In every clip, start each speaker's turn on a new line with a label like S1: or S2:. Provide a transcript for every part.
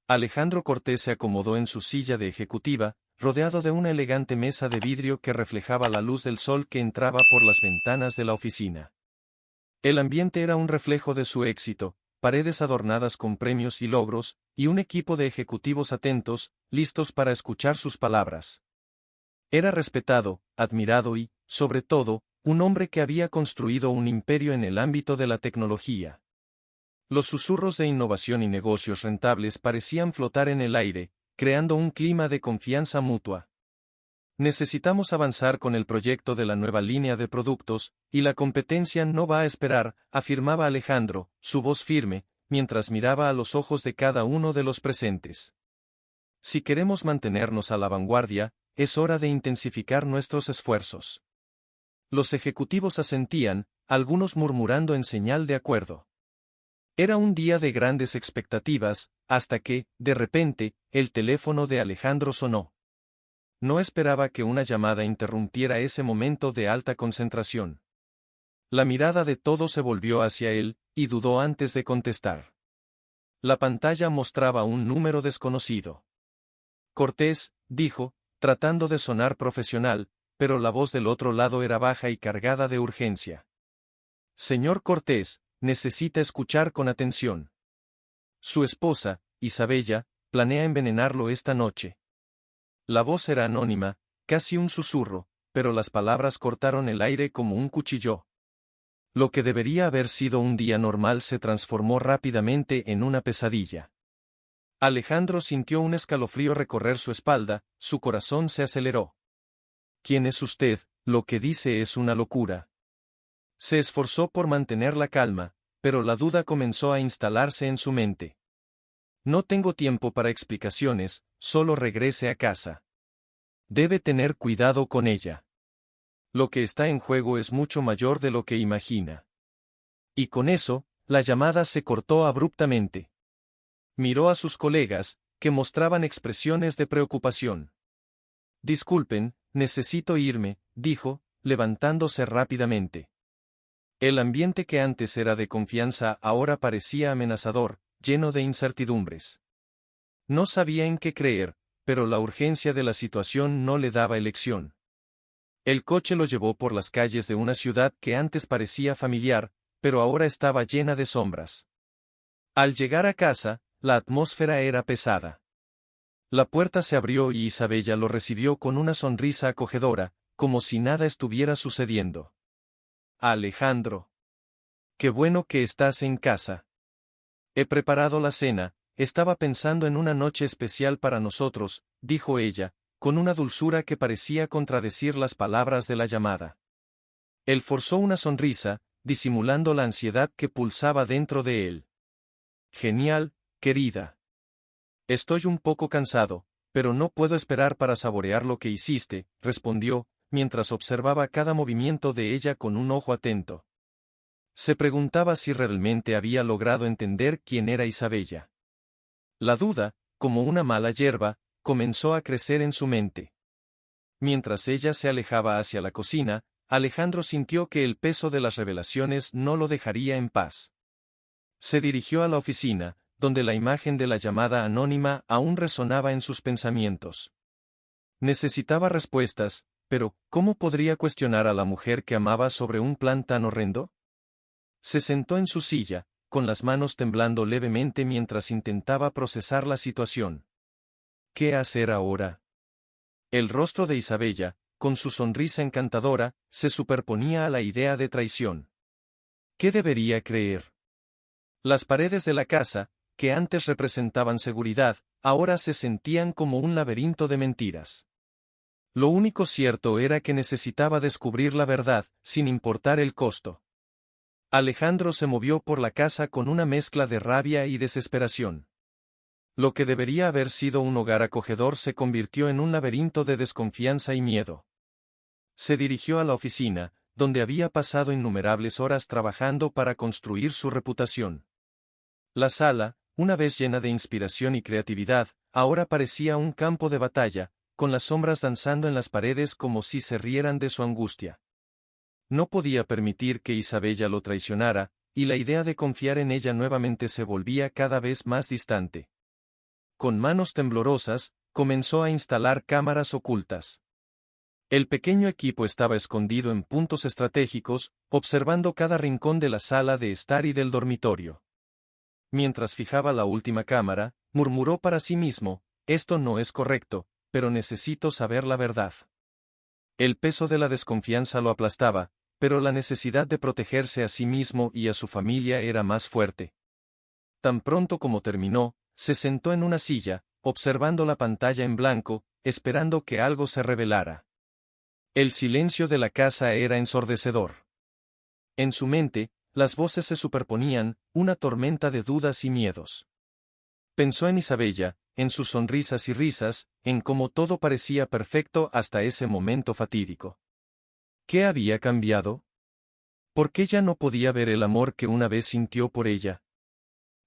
S1: Alejandro Cortés se acomodó en su silla de ejecutiva, rodeado de una elegante mesa de vidrio que reflejaba la luz del sol que entraba por las ventanas de la oficina. El ambiente era un reflejo de su éxito, paredes adornadas con premios y logros, y un equipo de ejecutivos atentos, listos para escuchar sus palabras. Era respetado, admirado y, sobre todo, un hombre que había construido un imperio en el ámbito de la tecnología. Los susurros de innovación y negocios rentables parecían flotar en el aire, creando un clima de confianza mutua. Necesitamos avanzar con el proyecto de la nueva línea de productos, y la competencia no va a esperar, afirmaba Alejandro, su voz firme, mientras miraba a los ojos de cada uno de los presentes. Si queremos mantenernos a la vanguardia, es hora de intensificar nuestros esfuerzos. Los ejecutivos asentían, algunos murmurando en señal de acuerdo. Era un día de grandes expectativas, hasta que, de repente, el teléfono de Alejandro sonó. No esperaba que una llamada interrumpiera ese momento de alta concentración. La mirada de todos se volvió hacia él, y dudó antes de contestar. La pantalla mostraba un número desconocido. Cortés, dijo, tratando de sonar profesional, pero la voz del otro lado era baja y cargada de urgencia. Señor Cortés, necesita escuchar con atención. Su esposa, Isabella, planea envenenarlo esta noche. La voz era anónima, casi un susurro, pero las palabras cortaron el aire como un cuchillo. Lo que debería haber sido un día normal se transformó rápidamente en una pesadilla. Alejandro sintió un escalofrío recorrer su espalda, su corazón se aceleró. ¿Quién es usted? Lo que dice es una locura. Se esforzó por mantener la calma, pero la duda comenzó a instalarse en su mente. No tengo tiempo para explicaciones, solo regrese a casa. Debe tener cuidado con ella. Lo que está en juego es mucho mayor de lo que imagina. Y con eso, la llamada se cortó abruptamente. Miró a sus colegas, que mostraban expresiones de preocupación. Disculpen, necesito irme, dijo, levantándose rápidamente. El ambiente que antes era de confianza ahora parecía amenazador, lleno de incertidumbres. No sabía en qué creer, pero la urgencia de la situación no le daba elección. El coche lo llevó por las calles de una ciudad que antes parecía familiar, pero ahora estaba llena de sombras. Al llegar a casa, la atmósfera era pesada. La puerta se abrió y Isabella lo recibió con una sonrisa acogedora, como si nada estuviera sucediendo. Alejandro. Qué bueno que estás en casa. He preparado la cena, estaba pensando en una noche especial para nosotros, dijo ella, con una dulzura que parecía contradecir las palabras de la llamada. Él forzó una sonrisa, disimulando la ansiedad que pulsaba dentro de él. Genial, querida. Estoy un poco cansado, pero no puedo esperar para saborear lo que hiciste, respondió, mientras observaba cada movimiento de ella con un ojo atento. Se preguntaba si realmente había logrado entender quién era Isabella. La duda, como una mala hierba, comenzó a crecer en su mente. Mientras ella se alejaba hacia la cocina, Alejandro sintió que el peso de las revelaciones no lo dejaría en paz. Se dirigió a la oficina, donde la imagen de la llamada anónima aún resonaba en sus pensamientos. Necesitaba respuestas, pero ¿cómo podría cuestionar a la mujer que amaba sobre un plan tan horrendo? Se sentó en su silla, con las manos temblando levemente mientras intentaba procesar la situación. ¿Qué hacer ahora? El rostro de Isabella, con su sonrisa encantadora, se superponía a la idea de traición. ¿Qué debería creer? Las paredes de la casa, que antes representaban seguridad, ahora se sentían como un laberinto de mentiras. Lo único cierto era que necesitaba descubrir la verdad, sin importar el costo. Alejandro se movió por la casa con una mezcla de rabia y desesperación. Lo que debería haber sido un hogar acogedor se convirtió en un laberinto de desconfianza y miedo. Se dirigió a la oficina, donde había pasado innumerables horas trabajando para construir su reputación. La sala, una vez llena de inspiración y creatividad, ahora parecía un campo de batalla, con las sombras danzando en las paredes como si se rieran de su angustia. No podía permitir que Isabella lo traicionara, y la idea de confiar en ella nuevamente se volvía cada vez más distante. con manos temblorosas, comenzó a instalar cámaras ocultas. El pequeño equipo estaba escondido en puntos estratégicos, observando cada rincón de la sala de estar y del dormitorio. Mientras fijaba la última cámara, murmuró para sí mismo: esto no es correcto, pero necesito saber la verdad. El peso de la desconfianza lo aplastaba, pero la necesidad de protegerse a sí mismo y a su familia era más fuerte. Tan pronto como terminó, se sentó en una silla, observando la pantalla en blanco, esperando que algo se revelara. El silencio de la casa era ensordecedor. En su mente, las voces se superponían, una tormenta de dudas y miedos. Pensó en Isabella, en sus sonrisas y risas, en cómo todo parecía perfecto hasta ese momento fatídico. ¿Qué había cambiado? ¿Por qué ya no podía ver el amor que una vez sintió por ella?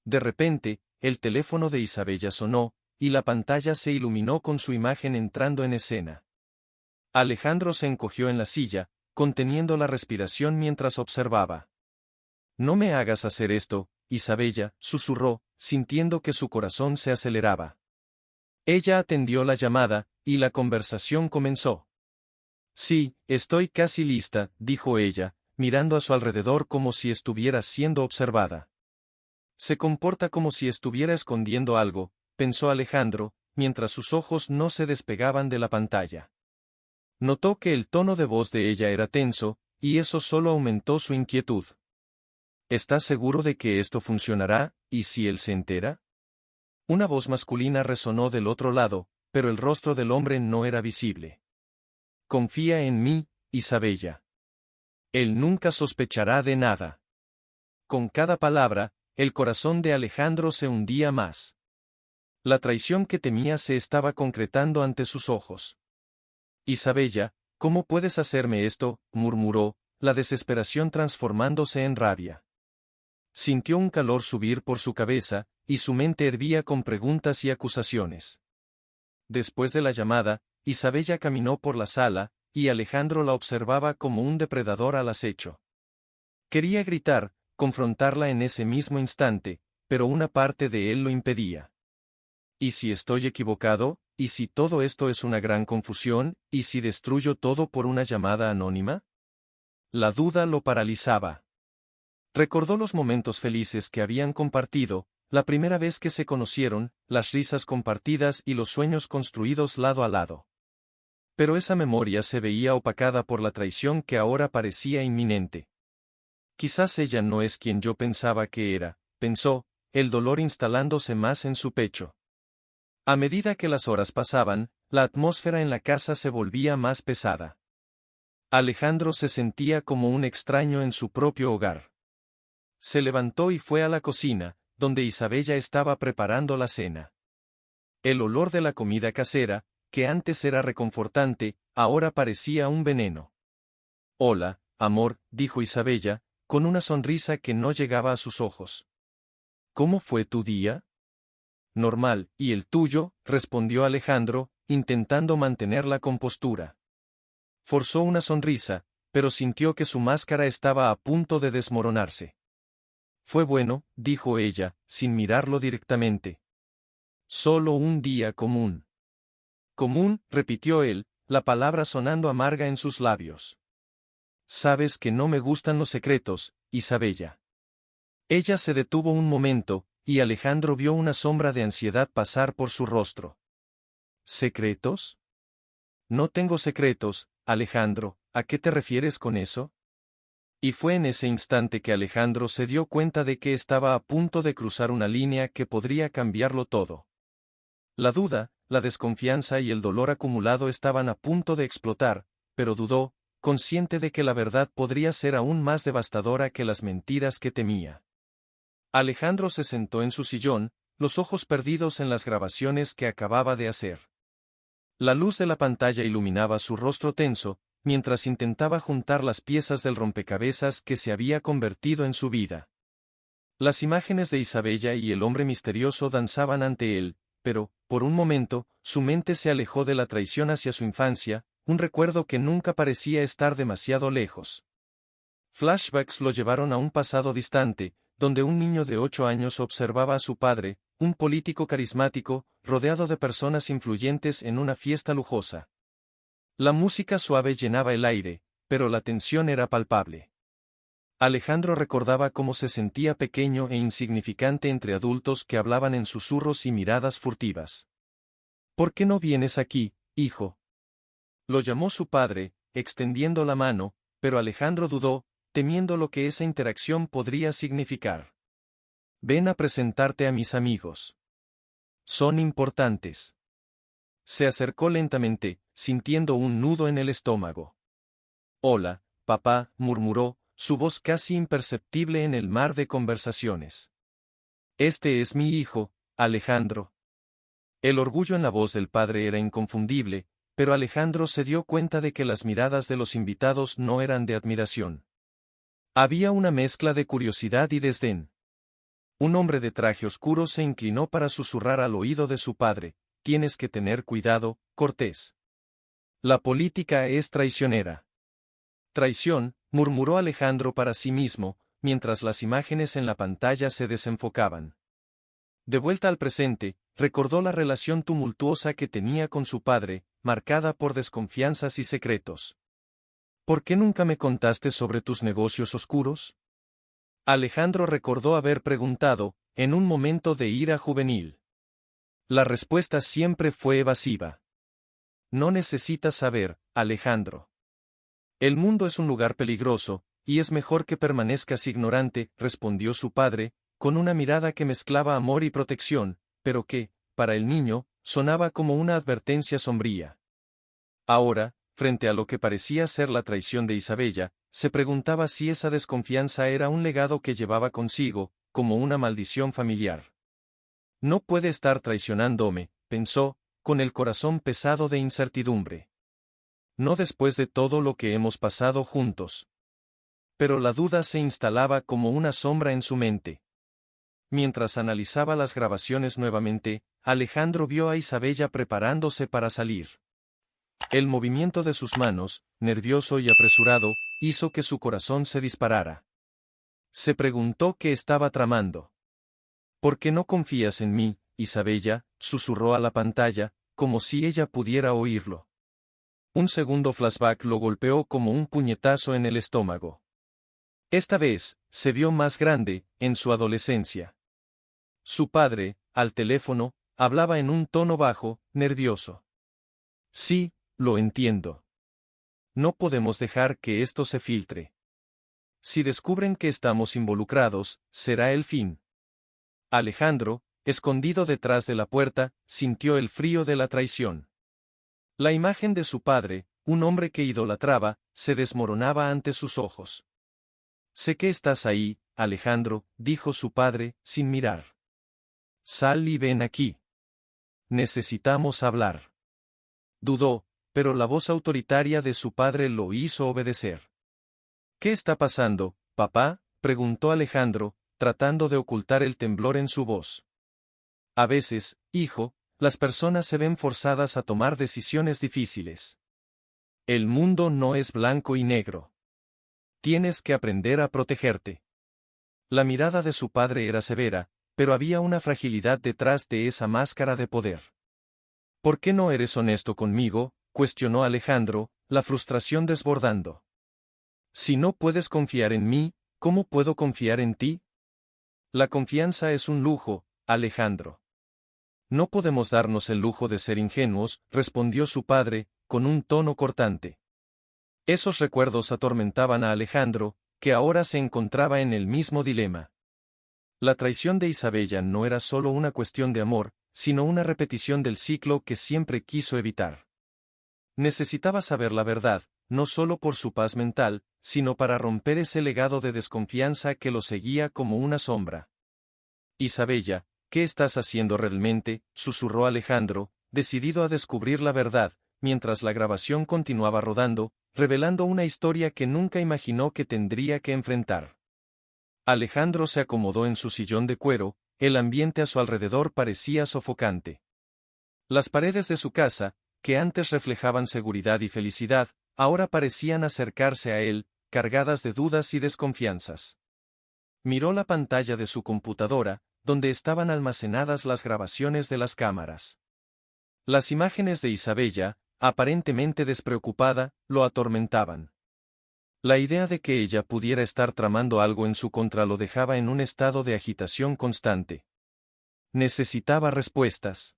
S1: De repente, el teléfono de Isabella sonó, y la pantalla se iluminó con su imagen entrando en escena. Alejandro se encogió en la silla, conteniendo la respiración mientras observaba. «No me hagas hacer esto, Isabella», susurró, sintiendo que su corazón se aceleraba. Ella atendió la llamada, y la conversación comenzó. «Sí, estoy casi lista», dijo ella, mirando a su alrededor como si estuviera siendo observada. «Se comporta como si estuviera escondiendo algo», pensó Alejandro, mientras sus ojos no se despegaban de la pantalla. Notó que el tono de voz de ella era tenso, y eso solo aumentó su inquietud. ¿Estás seguro de que esto funcionará, y si él se entera? Una voz masculina resonó del otro lado, pero el rostro del hombre no era visible. «Confía en mí, Isabella. Él nunca sospechará de nada». Con cada palabra, el corazón de Alejandro se hundía más. La traición que temía se estaba concretando ante sus ojos. «Isabella, ¿cómo puedes hacerme esto?», murmuró, la desesperación transformándose en rabia. Sintió un calor subir por su cabeza, y su mente hervía con preguntas y acusaciones. Después de la llamada, Isabella caminó por la sala, y Alejandro la observaba como un depredador al acecho. Quería gritar, confrontarla en ese mismo instante, pero una parte de él lo impedía. ¿Y si estoy equivocado? ¿Y si todo esto es una gran confusión? ¿Y si destruyo todo por una llamada anónima? La duda lo paralizaba. Recordó los momentos felices que habían compartido, la primera vez que se conocieron, las risas compartidas y los sueños construidos lado a lado. Pero esa memoria se veía opacada por la traición que ahora parecía inminente. Quizás ella no es quien yo pensaba que era, pensó, el dolor instalándose más en su pecho. A medida que las horas pasaban, la atmósfera en la casa se volvía más pesada. Alejandro se sentía como un extraño en su propio hogar. Se levantó y fue a la cocina, donde Isabella estaba preparando la cena. El olor de la comida casera, que antes era reconfortante, ahora parecía un veneno. «Hola, amor», dijo Isabella, con una sonrisa que no llegaba a sus ojos. «¿Cómo fue tu día?» «Normal, ¿y el tuyo?», respondió Alejandro, intentando mantener la compostura. Forzó una sonrisa, pero sintió que su máscara estaba a punto de desmoronarse. «Fue bueno», dijo ella, sin mirarlo directamente. «Solo un día común». «Común», repitió él, la palabra sonando amarga en sus labios. «Sabes que no me gustan los secretos, Isabella». Ella se detuvo un momento, y Alejandro vio una sombra de ansiedad pasar por su rostro. «¿Secretos?» «No tengo secretos, Alejandro, ¿a qué te refieres con eso?» Y fue en ese instante que Alejandro se dio cuenta de que estaba a punto de cruzar una línea que podría cambiarlo todo. La duda, la desconfianza y el dolor acumulado estaban a punto de explotar, pero dudó, consciente de que la verdad podría ser aún más devastadora que las mentiras que temía. Alejandro se sentó en su sillón, los ojos perdidos en las grabaciones que acababa de hacer. La luz de la pantalla iluminaba su rostro tenso, mientras intentaba juntar las piezas del rompecabezas que se había convertido en su vida. Las imágenes de Isabella y el hombre misterioso danzaban ante él, pero, por un momento, su mente se alejó de la traición hacia su infancia, un recuerdo que nunca parecía estar demasiado lejos. Flashbacks lo llevaron a un pasado distante, donde un niño de 8 años observaba a su padre, un político carismático, rodeado de personas influyentes en una fiesta lujosa. La música suave llenaba el aire, pero la tensión era palpable. Alejandro recordaba cómo se sentía pequeño e insignificante entre adultos que hablaban en susurros y miradas furtivas. ¿Por qué no vienes aquí, hijo? Lo llamó su padre, extendiendo la mano, pero Alejandro dudó, temiendo lo que esa interacción podría significar. Ven a presentarte a mis amigos. Son importantes. Se acercó lentamente, sintiendo un nudo en el estómago. Hola, papá, murmuró, su voz casi imperceptible en el mar de conversaciones. Este es mi hijo, Alejandro. El orgullo en la voz del padre era inconfundible, pero Alejandro se dio cuenta de que las miradas de los invitados no eran de admiración. Había una mezcla de curiosidad y desdén. Un hombre de traje oscuro se inclinó para susurrar al oído de su padre: tienes que tener cuidado, Cortés. La política es traicionera. Traición, murmuró Alejandro para sí mismo, mientras las imágenes en la pantalla se desenfocaban. De vuelta al presente, recordó la relación tumultuosa que tenía con su padre, marcada por desconfianzas y secretos. ¿Por qué nunca me contaste sobre tus negocios oscuros? Alejandro recordó haber preguntado, en un momento de ira juvenil. La respuesta siempre fue evasiva. No necesitas saber, Alejandro. El mundo es un lugar peligroso, y es mejor que permanezcas ignorante, respondió su padre, con una mirada que mezclaba amor y protección, pero que, para el niño, sonaba como una advertencia sombría. Ahora, frente a lo que parecía ser la traición de Isabella, se preguntaba si esa desconfianza era un legado que llevaba consigo, como una maldición familiar. No puede estar traicionándome, pensó, con el corazón pesado de incertidumbre. No después de todo lo que hemos pasado juntos. Pero la duda se instalaba como una sombra en su mente. Mientras analizaba las grabaciones nuevamente, Alejandro vio a Isabella preparándose para salir. El movimiento de sus manos, nervioso y apresurado, hizo que su corazón se disparara. Se preguntó qué estaba tramando. ¿Por qué no confías en mí, Isabella?, susurró a la pantalla, como si ella pudiera oírlo. Un segundo flashback lo golpeó como un puñetazo en el estómago. Esta vez, se vio más grande, en su adolescencia. Su padre, al teléfono, hablaba en un tono bajo, nervioso. Sí, lo entiendo. No podemos dejar que esto se filtre. Si descubren que estamos involucrados, será el fin. Alejandro, escondido detrás de la puerta, sintió el frío de la traición. La imagen de su padre, un hombre que idolatraba, se desmoronaba ante sus ojos. Sé que estás ahí, Alejandro, dijo su padre, sin mirar. Sal y ven aquí. Necesitamos hablar. Dudó, pero la voz autoritaria de su padre lo hizo obedecer. ¿Qué está pasando, papá?, preguntó Alejandro, tratando de ocultar el temblor en su voz. A veces, hijo, las personas se ven forzadas a tomar decisiones difíciles. El mundo no es blanco y negro. Tienes que aprender a protegerte. La mirada de su padre era severa, pero había una fragilidad detrás de esa máscara de poder. ¿Por qué no eres honesto conmigo?, cuestionó Alejandro, la frustración desbordando. Si no puedes confiar en mí, ¿cómo puedo confiar en ti? La confianza es un lujo, Alejandro. No podemos darnos el lujo de ser ingenuos, respondió su padre, con un tono cortante. Esos recuerdos atormentaban a Alejandro, que ahora se encontraba en el mismo dilema. La traición de Isabella no era solo una cuestión de amor, sino una repetición del ciclo que siempre quiso evitar. Necesitaba saber la verdad, no solo por su paz mental, sino para romper ese legado de desconfianza que lo seguía como una sombra. Isabella, ¿qué estás haciendo realmente?, susurró Alejandro, decidido a descubrir la verdad, mientras la grabación continuaba rodando, revelando una historia que nunca imaginó que tendría que enfrentar. Alejandro se acomodó en su sillón de cuero, el ambiente a su alrededor parecía sofocante. Las paredes de su casa, que antes reflejaban seguridad y felicidad, ahora parecían acercarse a él, cargadas de dudas y desconfianzas. Miró la pantalla de su computadora, donde estaban almacenadas las grabaciones de las cámaras. Las imágenes de Isabella, aparentemente despreocupada, lo atormentaban. La idea de que ella pudiera estar tramando algo en su contra lo dejaba en un estado de agitación constante. Necesitaba respuestas.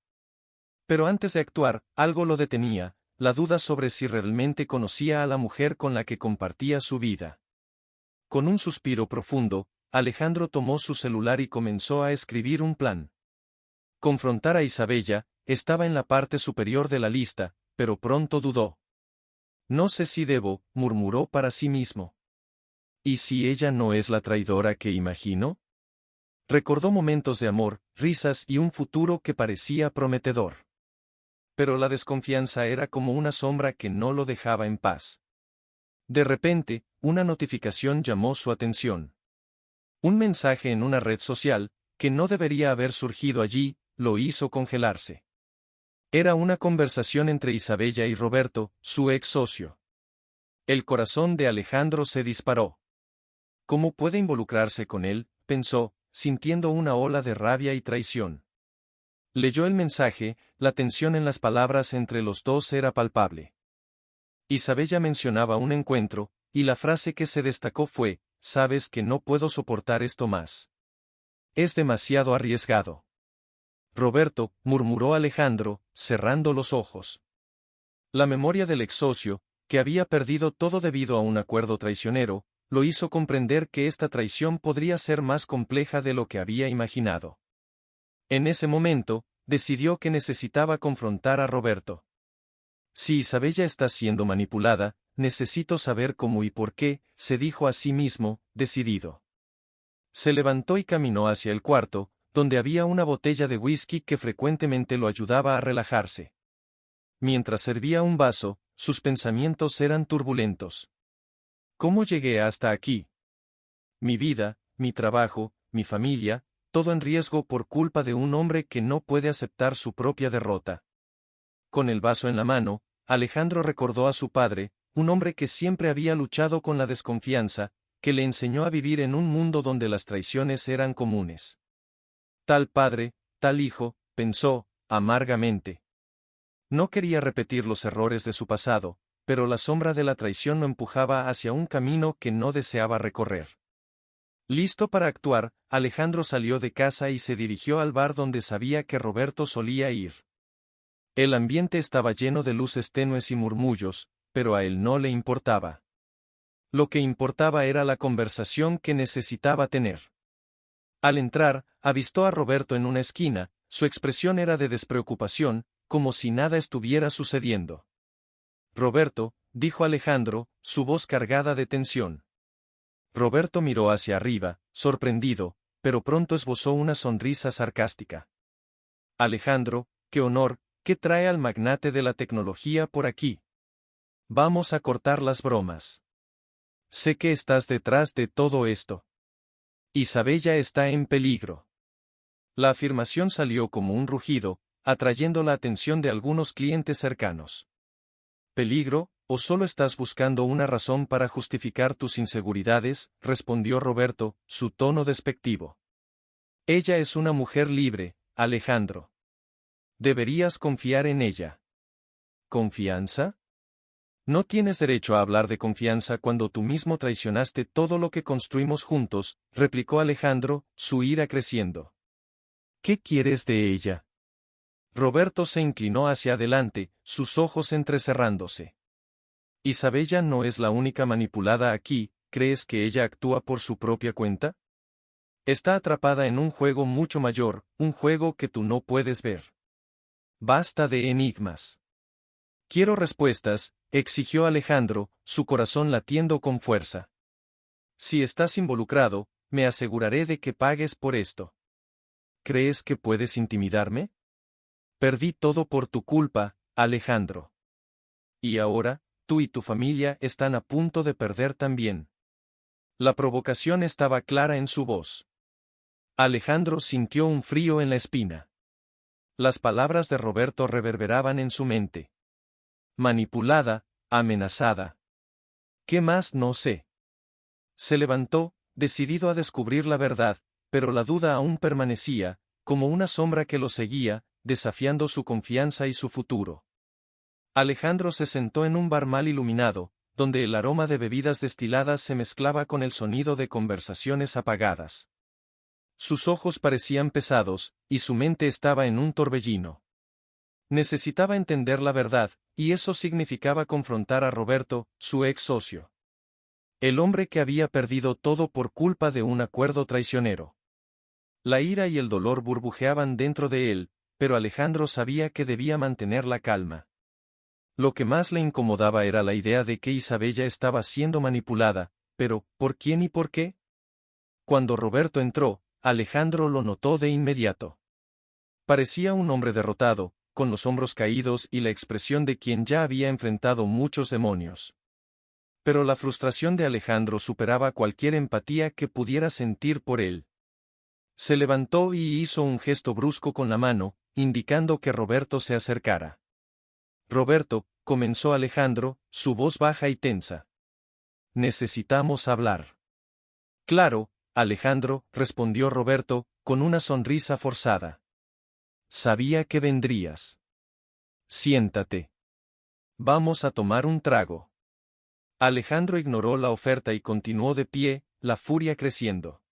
S1: Pero antes de actuar, algo lo detenía, la duda sobre si realmente conocía a la mujer con la que compartía su vida. Con un suspiro profundo, Alejandro tomó su celular y comenzó a escribir un plan. Confrontar a Isabella estaba en la parte superior de la lista, pero pronto dudó. No sé si debo, murmuró para sí mismo. ¿Y si ella no es la traidora que imagino? Recordó momentos de amor, risas y un futuro que parecía prometedor. Pero la desconfianza era como una sombra que no lo dejaba en paz. De repente, una notificación llamó su atención. Un mensaje en una red social, que no debería haber surgido allí, lo hizo congelarse. Era una conversación entre Isabella y Roberto, su ex socio. El corazón de Alejandro se disparó. ¿Cómo puede involucrarse con él?, pensó, sintiendo una ola de rabia y traición. Leyó el mensaje, la tensión en las palabras entre los dos era palpable. Isabella mencionaba un encuentro, y la frase que se destacó fue: «Sabes que no puedo soportar esto más. Es demasiado arriesgado». Roberto, murmuró Alejandro, cerrando los ojos. La memoria del ex socio, que había perdido todo debido a un acuerdo traicionero, lo hizo comprender que esta traición podría ser más compleja de lo que había imaginado. En ese momento, decidió que necesitaba confrontar a Roberto. Si Isabella está siendo manipulada, necesito saber cómo y por qué, se dijo a sí mismo, decidido. Se levantó y caminó hacia el cuarto, donde había una botella de whisky que frecuentemente lo ayudaba a relajarse. Mientras servía un vaso, sus pensamientos eran turbulentos. ¿Cómo llegué hasta aquí? Mi vida, mi trabajo, mi familia, todo en riesgo por culpa de un hombre que no puede aceptar su propia derrota. Con el vaso en la mano, Alejandro recordó a su padre, un hombre que siempre había luchado con la desconfianza, que le enseñó a vivir en un mundo donde las traiciones eran comunes. Tal padre, tal hijo, pensó, amargamente. No quería repetir los errores de su pasado, pero la sombra de la traición lo empujaba hacia un camino que no deseaba recorrer. Listo para actuar, Alejandro salió de casa y se dirigió al bar donde sabía que Roberto solía ir. El ambiente estaba lleno de luces tenues y murmullos, pero a él no le importaba. Lo que importaba era la conversación que necesitaba tener. Al entrar, avistó a Roberto en una esquina, su expresión era de despreocupación, como si nada estuviera sucediendo. «Roberto», dijo Alejandro, su voz cargada de tensión. Roberto miró hacia arriba, sorprendido, pero pronto esbozó una sonrisa sarcástica. «Alejandro, qué honor, ¿qué trae al magnate de la tecnología por aquí? Vamos a cortar las bromas. Sé que estás detrás de todo esto. Isabella está en peligro». La afirmación salió como un rugido, atrayendo la atención de algunos clientes cercanos. «¿Peligro, o solo estás buscando una razón para justificar tus inseguridades?», respondió Roberto, su tono despectivo. «Ella es una mujer libre, Alejandro. Deberías confiar en ella». ¿Confianza? No tienes derecho a hablar de confianza cuando tú mismo traicionaste todo lo que construimos juntos, replicó Alejandro, su ira creciendo. ¿Qué quieres de ella? Roberto se inclinó hacia adelante, sus ojos entrecerrándose. Isabella no es la única manipulada aquí, ¿crees que ella actúa por su propia cuenta? Está atrapada en un juego mucho mayor, un juego que tú no puedes ver. Basta de enigmas. Quiero respuestas, exigió Alejandro, su corazón latiendo con fuerza. Si estás involucrado, me aseguraré de que pagues por esto. ¿Crees que puedes intimidarme? Perdí todo por tu culpa, Alejandro. Y ahora, tú y tu familia están a punto de perder también. La provocación estaba clara en su voz. Alejandro sintió un frío en la espina. Las palabras de Roberto reverberaban en su mente. Manipulada, amenazada. ¿Qué más? No sé. Se levantó, decidido a descubrir la verdad, pero la duda aún permanecía, como una sombra que lo seguía, desafiando su confianza y su futuro. Alejandro se sentó en un bar mal iluminado, donde el aroma de bebidas destiladas se mezclaba con el sonido de conversaciones apagadas. Sus ojos parecían pesados, y su mente estaba en un torbellino. Necesitaba entender la verdad, y eso significaba confrontar a Roberto, su ex socio. El hombre que había perdido todo por culpa de un acuerdo traicionero. La ira y el dolor burbujeaban dentro de él, pero Alejandro sabía que debía mantener la calma. Lo que más le incomodaba era la idea de que Isabella estaba siendo manipulada, pero ¿por quién y por qué? Cuando Roberto entró, Alejandro lo notó de inmediato. Parecía un hombre derrotado, con los hombros caídos y la expresión de quien ya había enfrentado muchos demonios. Pero la frustración de Alejandro superaba cualquier empatía que pudiera sentir por él. Se levantó y hizo un gesto brusco con la mano, indicando que Roberto se acercara. Roberto, comenzó Alejandro, su voz baja y tensa. Necesitamos hablar. Claro, Alejandro, respondió Roberto, con una sonrisa forzada. Sabía que vendrías. Siéntate. Vamos a tomar un trago. Alejandro ignoró la oferta y continuó de pie, la furia creciendo.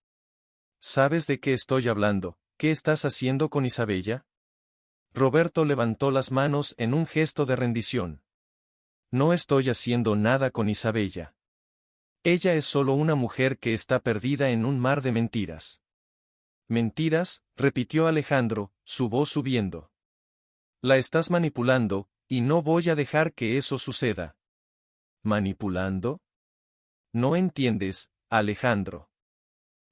S1: ¿Sabes de qué estoy hablando? ¿Qué estás haciendo con Isabella? Roberto levantó las manos en un gesto de rendición. No estoy haciendo nada con Isabella. Ella es solo una mujer que está perdida en un mar de mentiras. ¿Mentiras?, repitió Alejandro, su voz subiendo. La estás manipulando, y no voy a dejar que eso suceda. ¿Manipulando? No entiendes, Alejandro.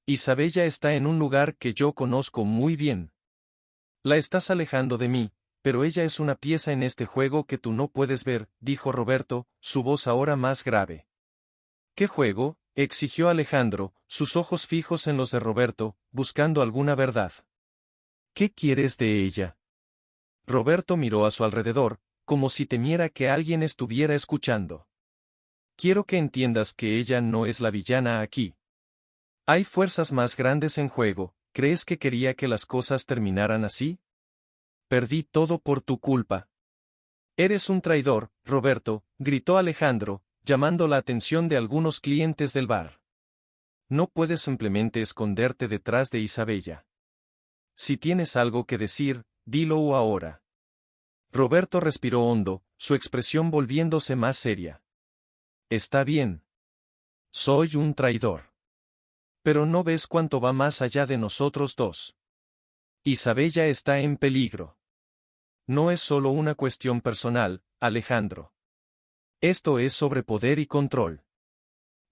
S1: Isabella está en un lugar que yo conozco muy bien. La estás alejando de mí, pero ella es una pieza en este juego que tú no puedes ver, dijo Roberto, su voz ahora más grave. ¿Qué juego?, exigió Alejandro, sus ojos fijos en los de Roberto, buscando alguna verdad. ¿Qué quieres de ella? Roberto miró a su alrededor, como si temiera que alguien estuviera escuchando. Quiero que entiendas que ella no es la villana aquí. Hay fuerzas más grandes en juego. ¿Crees que quería que las cosas terminaran así? Perdí todo por tu culpa. Eres un traidor, Roberto, gritó Alejandro, llamando la atención de algunos clientes del bar. No puedes simplemente esconderte detrás de Isabella. Si tienes algo que decir, dilo ahora. Roberto respiró hondo, su expresión volviéndose más seria. Está bien. Soy un traidor. Pero no ves cuánto va más allá de nosotros dos. Isabella está en peligro. No es solo una cuestión personal, Alejandro. Esto es sobre poder y control.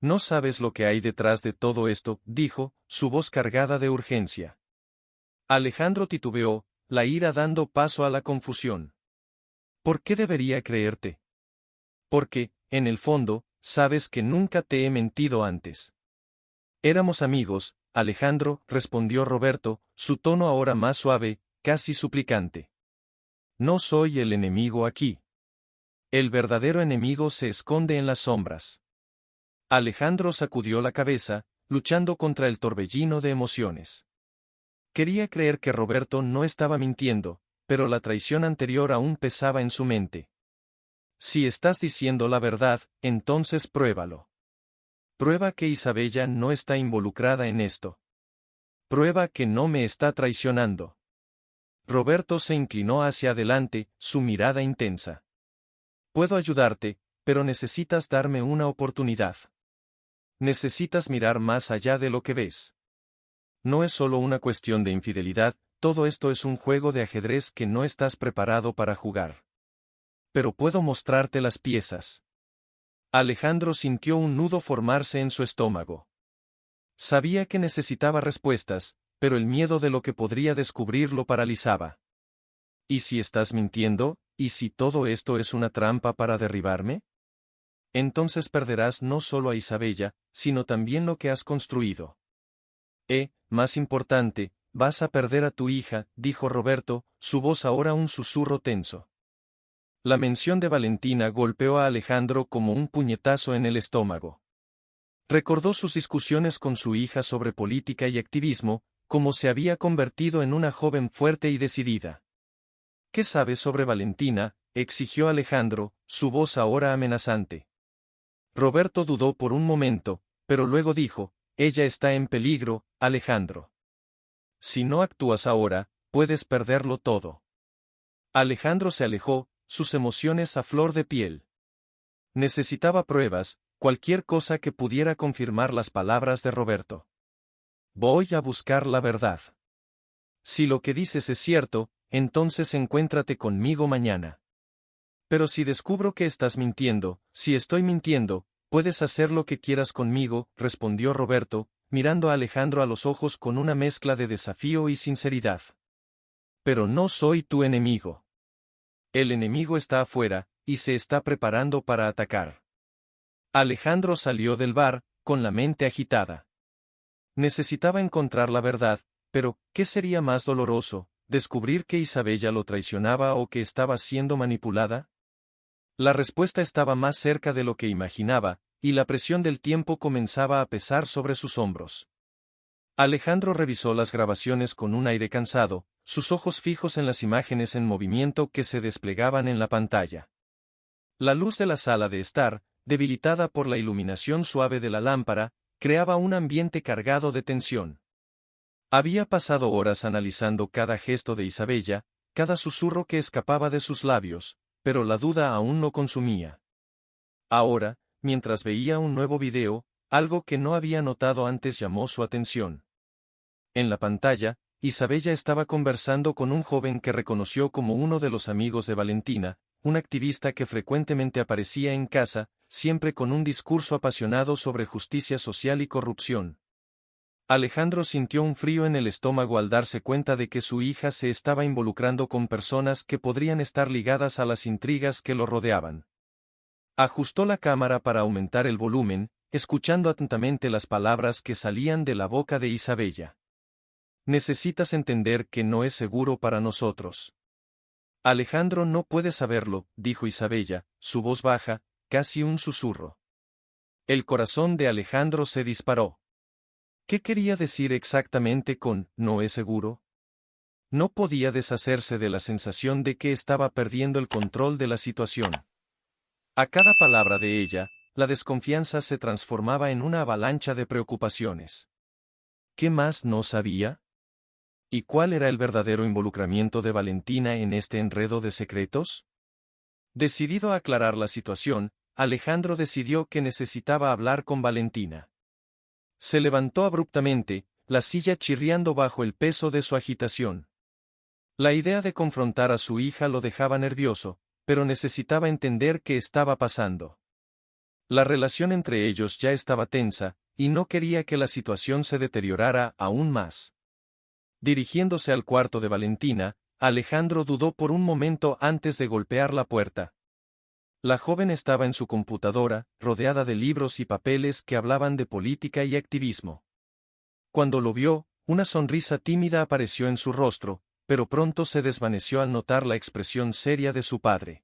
S1: No sabes lo que hay detrás de todo esto, dijo, su voz cargada de urgencia. Alejandro titubeó, la ira dando paso a la confusión. ¿Por qué debería creerte? Porque, en el fondo, sabes que nunca te he mentido antes. Éramos amigos, Alejandro, respondió Roberto, su tono ahora más suave, casi suplicante. No soy el enemigo aquí. El verdadero enemigo se esconde en las sombras. Alejandro sacudió la cabeza, luchando contra el torbellino de emociones. Quería creer que Roberto no estaba mintiendo, pero la traición anterior aún pesaba en su mente. Si estás diciendo la verdad, entonces pruébalo. Prueba que Isabella no está involucrada en esto. Prueba que no me está traicionando. Roberto se inclinó hacia adelante, su mirada intensa. Puedo ayudarte, pero necesitas darme una oportunidad. Necesitas mirar más allá de lo que ves. No es solo una cuestión de infidelidad, todo esto es un juego de ajedrez que no estás preparado para jugar. Pero puedo mostrarte las piezas. Alejandro sintió un nudo formarse en su estómago. Sabía que necesitaba respuestas, pero el miedo de lo que podría descubrir lo paralizaba. ¿Y si estás mintiendo? ¿Y si todo esto es una trampa para derribarme? Entonces perderás no solo a Isabella, sino también lo que has construido. Más importante, vas a perder a tu hija, dijo Roberto, su voz ahora un susurro tenso. La mención de Valentina golpeó a Alejandro como un puñetazo en el estómago. Recordó sus discusiones con su hija sobre política y activismo, como se había convertido en una joven fuerte y decidida. ¿Qué sabes sobre Valentina?, exigió Alejandro, su voz ahora amenazante. Roberto dudó por un momento, pero luego dijo, ella está en peligro, Alejandro. Si no actúas ahora, puedes perderlo todo. Alejandro se alejó, sus emociones a flor de piel. Necesitaba pruebas, cualquier cosa que pudiera confirmar las palabras de Roberto. Voy a buscar la verdad. Si lo que dices es cierto, entonces encuéntrate conmigo mañana. Pero si descubro que estás mintiendo, si estoy mintiendo, puedes hacer lo que quieras conmigo, respondió Roberto, mirando a Alejandro a los ojos con una mezcla de desafío y sinceridad. Pero no soy tu enemigo. El enemigo está afuera, y se está preparando para atacar. Alejandro salió del bar, con la mente agitada. Necesitaba encontrar la verdad, pero, ¿qué sería más doloroso, descubrir que Isabella lo traicionaba o que estaba siendo manipulada? La respuesta estaba más cerca de lo que imaginaba, y la presión del tiempo comenzaba a pesar sobre sus hombros. Alejandro revisó las grabaciones con un aire cansado, sus ojos fijos en las imágenes en movimiento que se desplegaban en la pantalla. La luz de la sala de estar, debilitada por la iluminación suave de la lámpara, creaba un ambiente cargado de tensión. Había pasado horas analizando cada gesto de Isabella, cada susurro que escapaba de sus labios, pero la duda aún lo consumía. Ahora, mientras veía un nuevo video, algo que no había notado antes llamó su atención. En la pantalla, Isabella estaba conversando con un joven que reconoció como uno de los amigos de Valentina, un activista que frecuentemente aparecía en casa, siempre con un discurso apasionado sobre justicia social y corrupción. Alejandro sintió un frío en el estómago al darse cuenta de que su hija se estaba involucrando con personas que podrían estar ligadas a las intrigas que lo rodeaban. Ajustó la cámara para aumentar el volumen, escuchando atentamente las palabras que salían de la boca de Isabella. Necesitas entender que no es seguro para nosotros. Alejandro no puede saberlo, dijo Isabella, su voz baja, casi un susurro. El corazón de Alejandro se disparó. ¿Qué quería decir exactamente con «no es seguro»? No podía deshacerse de la sensación de que estaba perdiendo el control de la situación. A cada palabra de ella, la desconfianza se transformaba en una avalancha de preocupaciones. ¿Qué más no sabía? ¿Y cuál era el verdadero involucramiento de Valentina en este enredo de secretos? Decidido a aclarar la situación, Alejandro decidió que necesitaba hablar con Valentina. Se levantó abruptamente, la silla chirriando bajo el peso de su agitación. La idea de confrontar a su hija lo dejaba nervioso, pero necesitaba entender qué estaba pasando. La relación entre ellos ya estaba tensa, y no quería que la situación se deteriorara aún más. Dirigiéndose al cuarto de Valentina, Alejandro dudó por un momento antes de golpear la puerta. La joven estaba en su computadora, rodeada de libros y papeles que hablaban de política y activismo. Cuando lo vio, una sonrisa tímida apareció en su rostro, pero pronto se desvaneció al notar la expresión seria de su padre.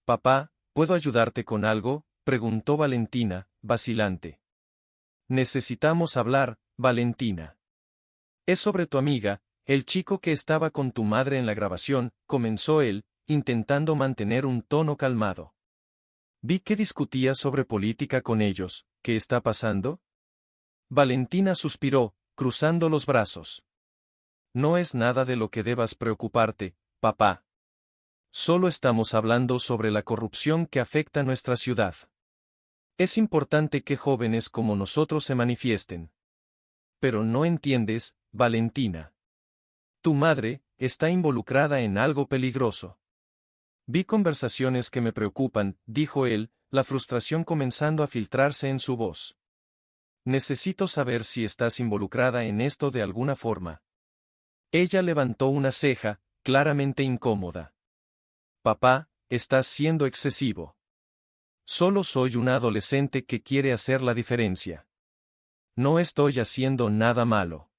S1: «Papá, ¿puedo ayudarte con algo?», preguntó Valentina, vacilante. «Necesitamos hablar, Valentina. Es sobre tu amiga, el chico que estaba con tu madre en la grabación», comenzó él, intentando mantener un tono calmado. «Vi que discutía sobre política con ellos, ¿qué está pasando?». Valentina suspiró, cruzando los brazos. «No es nada de lo que debas preocuparte, papá. Solo estamos hablando sobre la corrupción que afecta a nuestra ciudad. Es importante que jóvenes como nosotros se manifiesten. Pero no entiendes, Valentina. Tu madre está involucrada en algo peligroso». «Vi conversaciones que me preocupan», dijo él, la frustración comenzando a filtrarse en su voz. «Necesito saber si estás involucrada en esto de alguna forma». Ella levantó una ceja, claramente incómoda. «Papá, estás siendo excesivo. Solo soy una adolescente que quiere hacer la diferencia. No estoy haciendo nada malo.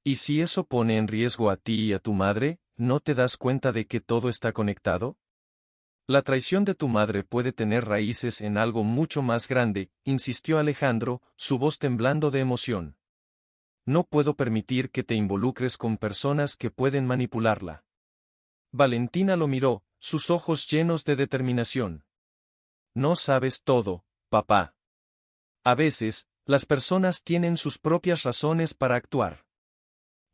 S1: ¿Y si eso pone en riesgo a ti y a tu madre, no te das cuenta de que todo está conectado? La traición de tu madre puede tener raíces en algo mucho más grande», insistió Alejandro, su voz temblando de emoción. No puedo permitir que te involucres con personas que pueden manipularla. Valentina lo miró, sus ojos llenos de determinación. No sabes todo, papá. A veces, las personas tienen sus propias razones para actuar.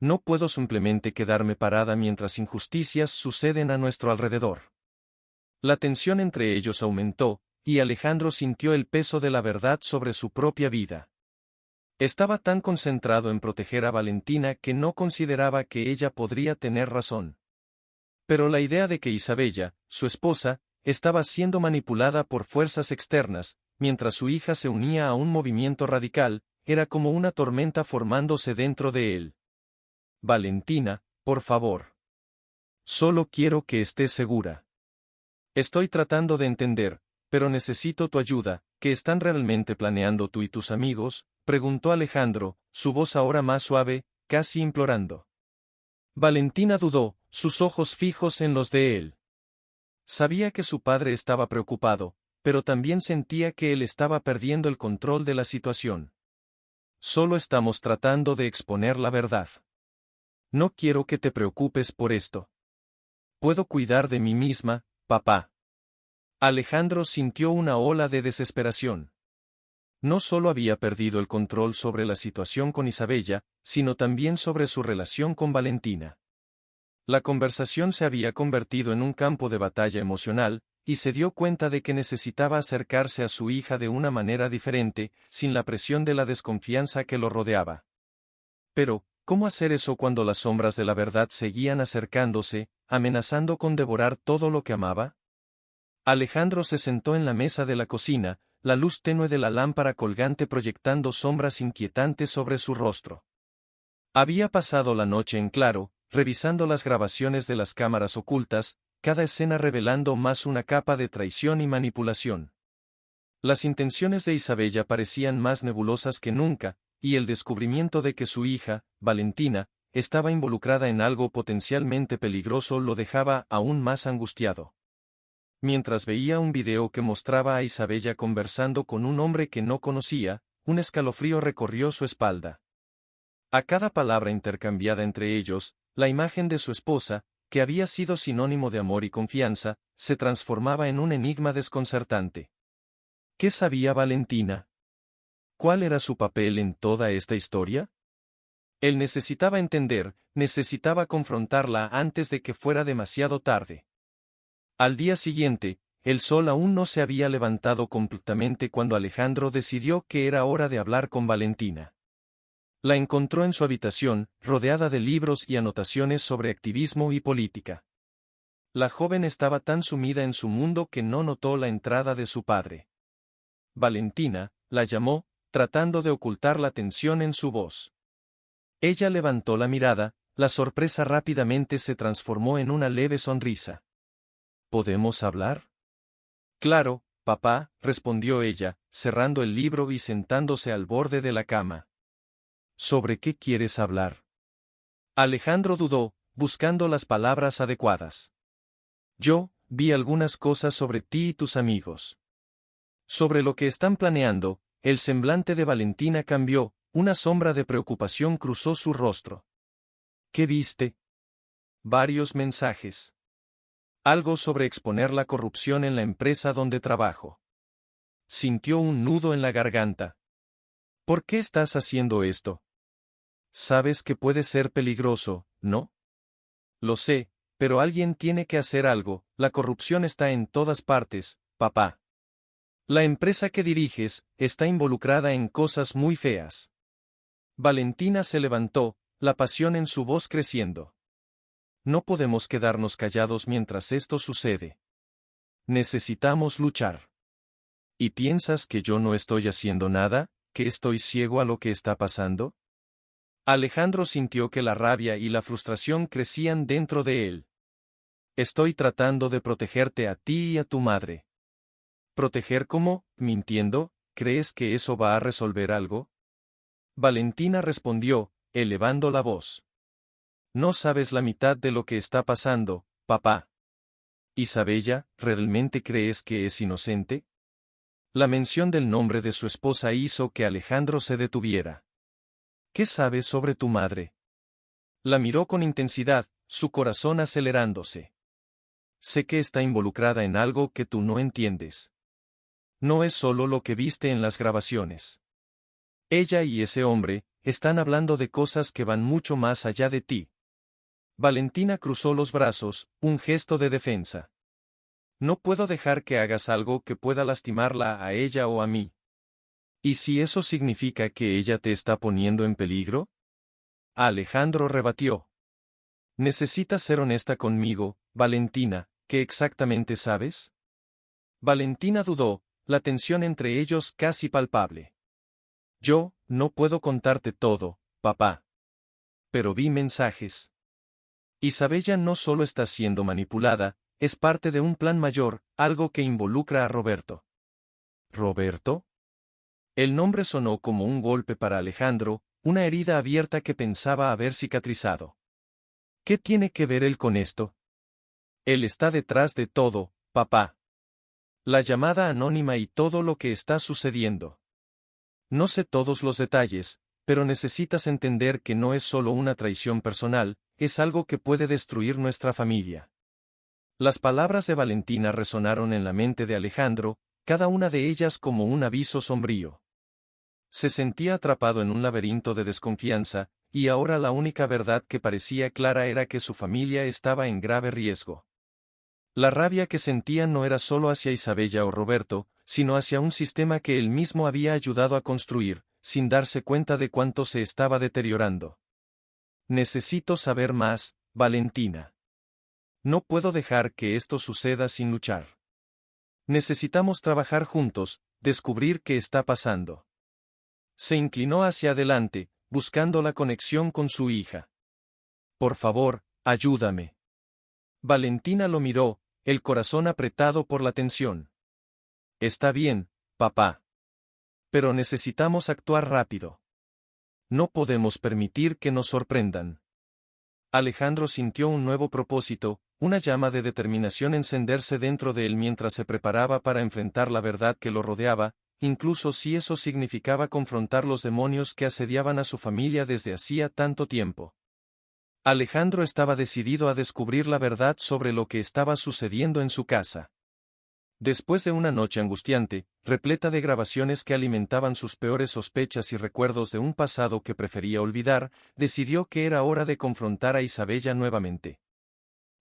S1: No puedo simplemente quedarme parada mientras injusticias suceden a nuestro alrededor. La tensión entre ellos aumentó, y Alejandro sintió el peso de la verdad sobre su propia vida. Estaba tan concentrado en proteger a Valentina que no consideraba que ella podría tener razón. Pero la idea de que Isabella, su esposa, estaba siendo manipulada por fuerzas externas, mientras su hija se unía a un movimiento radical, era como una tormenta formándose dentro de él. Valentina, por favor. Solo quiero que estés segura. Estoy tratando de entender, pero necesito tu ayuda. ¿Qué están realmente planeando tú y tus amigos?, preguntó Alejandro, su voz ahora más suave, casi implorando. Valentina dudó, sus ojos fijos en los de él. Sabía que su padre estaba preocupado, pero también sentía que él estaba perdiendo el control de la situación. Solo estamos tratando de exponer la verdad. No quiero que te preocupes por esto. Puedo cuidar de mí misma, papá. Alejandro sintió una ola de desesperación. No solo había perdido el control sobre la situación con Isabella, sino también sobre su relación con Valentina. La conversación se había convertido en un campo de batalla emocional, y se dio cuenta de que necesitaba acercarse a su hija de una manera diferente, sin la presión de la desconfianza que lo rodeaba. Pero, ¿cómo hacer eso cuando las sombras de la verdad seguían acercándose, amenazando con devorar todo lo que amaba? Alejandro se sentó en la mesa de la cocina, la luz tenue de la lámpara colgante proyectando sombras inquietantes sobre su rostro. Había pasado la noche en claro, revisando las grabaciones de las cámaras ocultas, cada escena revelando más una capa de traición y manipulación. Las intenciones de Isabella parecían más nebulosas que nunca, y el descubrimiento de que su hija, Valentina, estaba involucrada en algo potencialmente peligroso lo dejaba aún más angustiado. Mientras veía un video que mostraba a Isabella conversando con un hombre que no conocía, un escalofrío recorrió su espalda. A cada palabra intercambiada entre ellos, la imagen de su esposa, que había sido sinónimo de amor y confianza, se transformaba en un enigma desconcertante. ¿Qué sabía Valentina? ¿Cuál era su papel en toda esta historia? Él necesitaba entender, necesitaba confrontarla antes de que fuera demasiado tarde. Al día siguiente, el sol aún no se había levantado completamente cuando Alejandro decidió que era hora de hablar con Valentina. La encontró en su habitación, rodeada de libros y anotaciones sobre activismo y política. La joven estaba tan sumida en su mundo que no notó la entrada de su padre. Valentina, la llamó, tratando de ocultar la tensión en su voz. Ella levantó la mirada, la sorpresa rápidamente se transformó en una leve sonrisa. ¿Podemos hablar? Claro, papá, respondió ella, cerrando el libro y sentándose al borde de la cama. ¿Sobre qué quieres hablar? Alejandro dudó, buscando las palabras adecuadas. Yo, vi algunas cosas sobre ti y tus amigos. Sobre lo que están planeando, el semblante de Valentina cambió, una sombra de preocupación cruzó su rostro. ¿Qué viste? Varios mensajes. Algo sobre exponer la corrupción en la empresa donde trabajo. Sintió un nudo en la garganta. ¿Por qué estás haciendo esto? Sabes que puede ser peligroso, ¿no? Lo sé, pero alguien tiene que hacer algo, la corrupción está en todas partes, papá. La empresa que diriges está involucrada en cosas muy feas. Valentina se levantó, la pasión en su voz creciendo. No podemos quedarnos callados mientras esto sucede. Necesitamos luchar. ¿Y piensas que yo no estoy haciendo nada, que estoy ciego a lo que está pasando? Alejandro sintió que la rabia y la frustración crecían dentro de él. Estoy tratando de protegerte a ti y a tu madre. ¿Proteger cómo? ¿Mintiendo? ¿Crees que eso va a resolver algo? Valentina respondió, elevando la voz. No sabes la mitad de lo que está pasando, papá. Isabella, ¿realmente crees que es inocente? La mención del nombre de su esposa hizo que Alejandro se detuviera. ¿Qué sabes sobre tu madre? La miró con intensidad, su corazón acelerándose. Sé que está involucrada en algo que tú no entiendes. No es solo lo que viste en las grabaciones. Ella y ese hombre están hablando de cosas que van mucho más allá de ti. Valentina cruzó los brazos, un gesto de defensa. No puedo dejar que hagas algo que pueda lastimarla a ella o a mí. ¿Y si eso significa que ella te está poniendo en peligro? Alejandro rebatió. Necesitas ser honesta conmigo, Valentina, ¿qué exactamente sabes? Valentina dudó, la tensión entre ellos casi palpable. Yo, no puedo contarte todo, papá. Pero vi mensajes. Isabella no solo está siendo manipulada, es parte de un plan mayor, algo que involucra a Roberto. ¿Roberto? El nombre sonó como un golpe para Alejandro, una herida abierta que pensaba haber cicatrizado. ¿Qué tiene que ver él con esto? Él está detrás de todo, papá. La llamada anónima y todo lo que está sucediendo. No sé todos los detalles, pero necesitas entender que no es solo una traición personal, es algo que puede destruir nuestra familia. Las palabras de Valentina resonaron en la mente de Alejandro, cada una de ellas como un aviso sombrío. Se sentía atrapado en un laberinto de desconfianza, y ahora la única verdad que parecía clara era que su familia estaba en grave riesgo. La rabia que sentía no era solo hacia Isabella o Roberto, sino hacia un sistema que él mismo había ayudado a construir, sin darse cuenta de cuánto se estaba deteriorando. Necesito saber más, Valentina. No puedo dejar que esto suceda sin luchar. Necesitamos trabajar juntos, descubrir qué está pasando. Se inclinó hacia adelante, buscando la conexión con su hija. Por favor, ayúdame. Valentina lo miró, el corazón apretado por la tensión. Está bien, papá. Pero necesitamos actuar rápido. No podemos permitir que nos sorprendan. Alejandro sintió un nuevo propósito, una llama de determinación encenderse dentro de él mientras se preparaba para enfrentar la verdad que lo rodeaba, incluso si eso significaba confrontar los demonios que asediaban a su familia desde hacía tanto tiempo. Alejandro estaba decidido a descubrir la verdad sobre lo que estaba sucediendo en su casa. Después de una noche angustiante, repleta de grabaciones que alimentaban sus peores sospechas y recuerdos de un pasado que prefería olvidar, decidió que era hora de confrontar a Isabella nuevamente.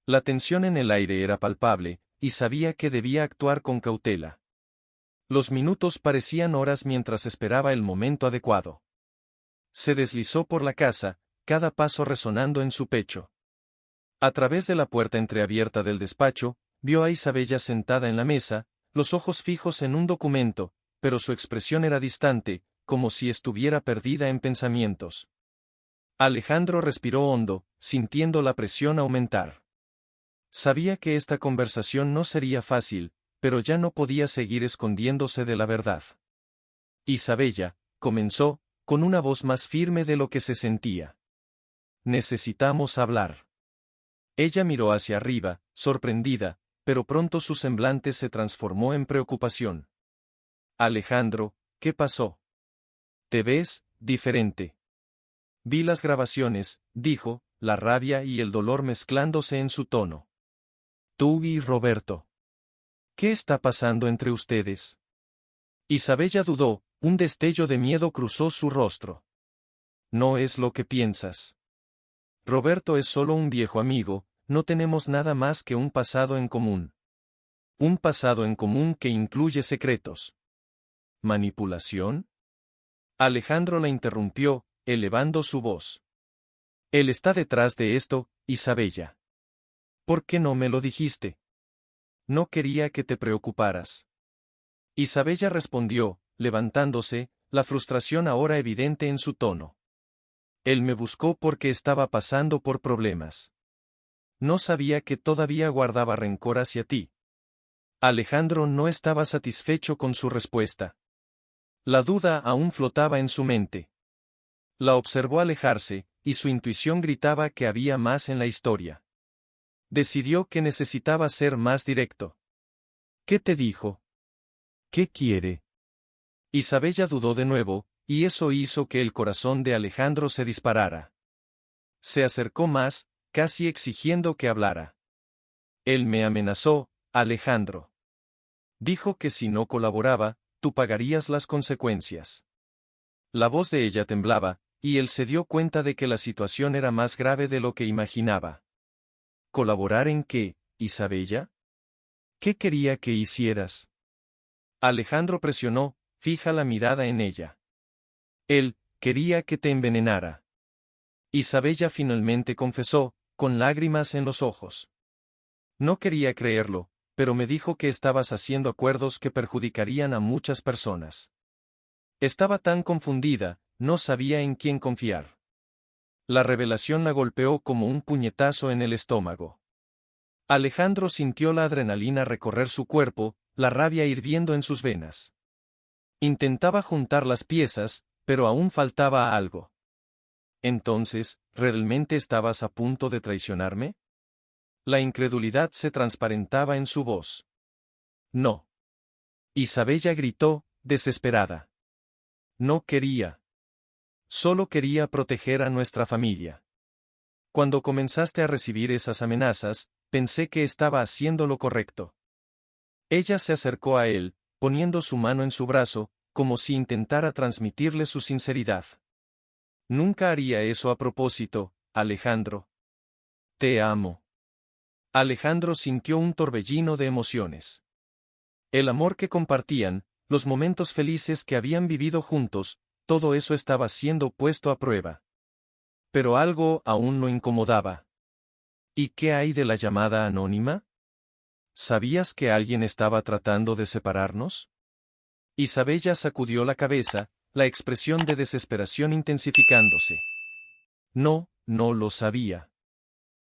S1: La tensión en el aire era palpable, y sabía que debía actuar con cautela. Los minutos parecían horas mientras esperaba el momento adecuado. Se deslizó por la casa, cada paso resonando en su pecho. A través de la puerta entreabierta del despacho, vio a Isabella sentada en la mesa, los ojos fijos en un documento, pero su expresión era distante, como si estuviera perdida en pensamientos. Alejandro respiró hondo, sintiendo la presión aumentar. Sabía que esta conversación no sería fácil, pero ya no podía seguir escondiéndose de la verdad. Isabella, comenzó, con una voz más firme de lo que se sentía. Necesitamos hablar. Ella miró hacia arriba, sorprendida, pero pronto su semblante se transformó en preocupación. Alejandro, ¿qué pasó? Te ves diferente. Vi las grabaciones, dijo, la rabia y el dolor mezclándose en su tono. Tú y Roberto. ¿Qué está pasando entre ustedes? Isabella dudó, un destello de miedo cruzó su rostro. No es lo que piensas. Roberto es solo un viejo amigo, no tenemos nada más que un pasado en común. Un pasado en común que incluye secretos. ¿Manipulación? Alejandro la interrumpió, elevando su voz. Él está detrás de esto, Isabella. ¿Por qué no me lo dijiste? No quería que te preocuparas. Isabella respondió, levantándose, la frustración ahora evidente en su tono. Él me buscó porque estaba pasando por problemas. No sabía que todavía guardaba rencor hacia ti. Alejandro no estaba satisfecho con su respuesta. La duda aún flotaba en su mente. La observó alejarse, y su intuición gritaba que había más en la historia. Decidió que necesitaba ser más directo. ¿Qué te dijo? ¿Qué quiere? Isabella dudó de nuevo, y eso hizo que el corazón de Alejandro se disparara. Se acercó más, casi exigiendo que hablara. Él me amenazó, Alejandro. Dijo que si no colaboraba, tú pagarías las consecuencias. La voz de ella temblaba, y él se dio cuenta de que la situación era más grave de lo que imaginaba. ¿Colaborar en qué, Isabella? ¿Qué quería que hicieras? Alejandro presionó, fija la mirada en ella. Él quería que te envenenara. Isabella finalmente confesó, con lágrimas en los ojos. No quería creerlo, pero me dijo que estabas haciendo acuerdos que perjudicarían a muchas personas. Estaba tan confundida, no sabía en quién confiar. La revelación la golpeó como un puñetazo en el estómago. Alejandro sintió la adrenalina recorrer su cuerpo, la rabia hirviendo en sus venas. Intentaba juntar las piezas, pero aún faltaba algo. Entonces, ¿realmente estabas a punto de traicionarme? La incredulidad se transparentaba en su voz. No. Isabella gritó, desesperada. No quería. Solo quería proteger a nuestra familia. Cuando comenzaste a recibir esas amenazas, pensé que estaba haciendo lo correcto. Ella se acercó a él, poniendo su mano en su brazo, como si intentara transmitirle su sinceridad. Nunca haría eso a propósito, Alejandro. Te amo. Alejandro sintió un torbellino de emociones. El amor que compartían, los momentos felices que habían vivido juntos, todo eso estaba siendo puesto a prueba. Pero algo aún lo incomodaba. ¿Y qué hay de la llamada anónima? ¿Sabías que alguien estaba tratando de separarnos? Isabella sacudió la cabeza, la expresión de desesperación intensificándose. No, no lo sabía.